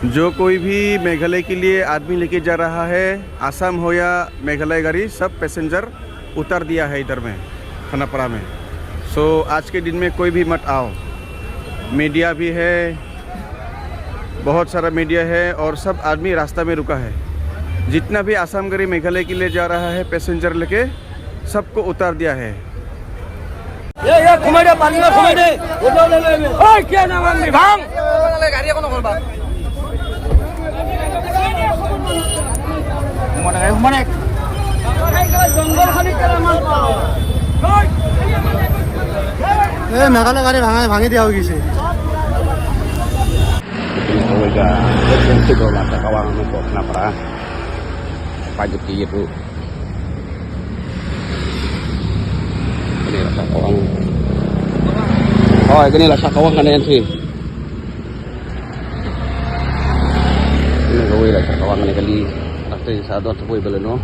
जो कोई भी मेघालय के लिए आदमी लेके जा रहा है, आसाम हो या मेघालय गाड़ी, सब पैसेंजर उतार दिया है इधर में खानापारा में। सो आज के दिन में कोई भी मत आओ। मीडिया भी है, बहुत सारा मीडिया है और सब आदमी रास्ता में रुका है। जितना भी आसाम गाड़ी मेघालय के लिए जा रहा है पैसेंजर लेके, सबको उतार दिया है। ये घुमाई दे, पानी में घुमाई दे। ओए क्या नाम है भांग गाड़ी को नकल बा घुमाने जंगल खाली करा मान पाओ। ए मेघालय गाड़ी भांगी दिया होगी से Mereka berfungsi dalam kawasan untuk kenapa pajak itu ini rasa kawan oh ini rasa kawan kan yang sih ini kau rasa kawan kan kali rasa sadar tu boleh beleno